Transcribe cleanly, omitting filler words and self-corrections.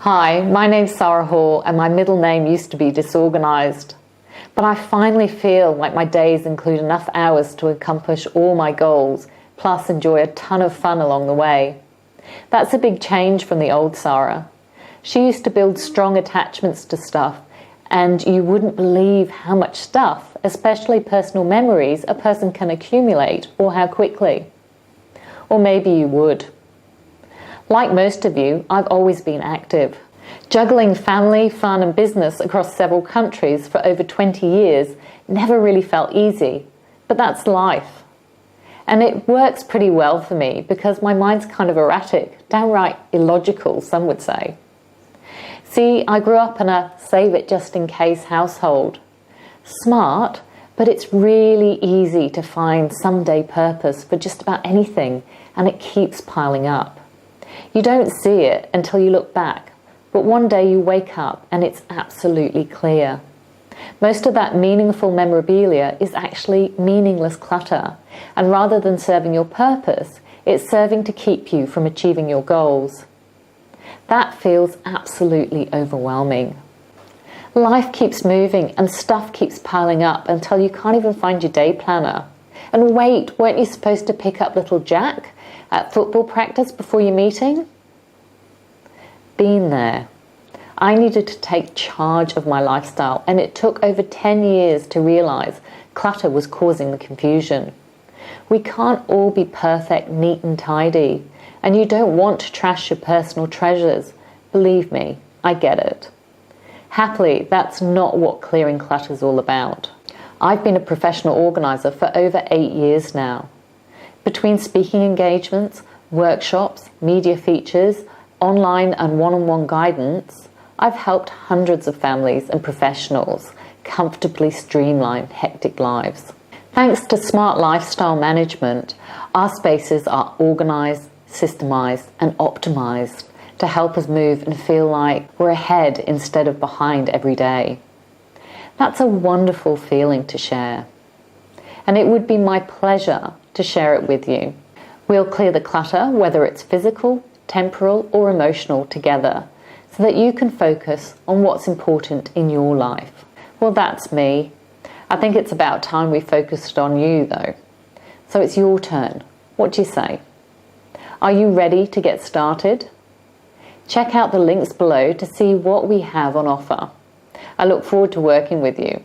Hi, my name's Sara Hall and my middle name used to be Disorganised. But I finally feel like my days include enough hours to accomplish all my goals, plus enjoy a ton of fun along the way. That's a big change from the old Sara. She used to build strong attachments to stuff, and you wouldn't believe how much stuff, especially personal memories, a person can accumulate, or how quickly. Or maybe you would. Like most of you, I've always been active. Juggling family, fun and business across several countries for over 20 years never really felt easy, but that's life. And it works pretty well for me because my mind's kind of erratic, downright illogical, some would say. See, I grew up in a save it just in case household. Smart, but it's really easy to find someday purpose for just about anything, and it keeps piling up. You don't see it until you look back, but one day you wake up and it's absolutely clear. Most of that meaningful memorabilia is actually meaningless clutter, and rather than serving your purpose, it's serving to keep you from achieving your goals. That feels absolutely overwhelming. Life keeps moving and stuff keeps piling up until you can't even find your day planner. And wait, weren't you supposed to pick up little Jack at football practice before your meeting? Been there. I needed to take charge of my lifestyle, and it took over 10 years to realise clutter was causing the confusion. We can't all be perfect, neat and tidy, and you don't want to trash your personal treasures. Believe me, I get it. Happily, that's not what clearing clutter is all about. I've been a professional organiser for over 8 years now. Between speaking engagements, workshops, media features, online and one-on-one guidance, I've helped hundreds of families and professionals comfortably streamline hectic lives. Thanks to smart lifestyle management, our spaces are organised, systemised and optimised to help us move and feel like we're ahead instead of behind every day. That's a wonderful feeling to share. And it would be my pleasure to share it with you. We'll clear the clutter, whether it's physical, temporal or emotional, together, so that you can focus on what's important in your life. Well, that's me. I think it's about time we focused on you, though. So it's your turn. What do you say? Are you ready to get started? Check out the links below to see what we have on offer. I look forward to working with you.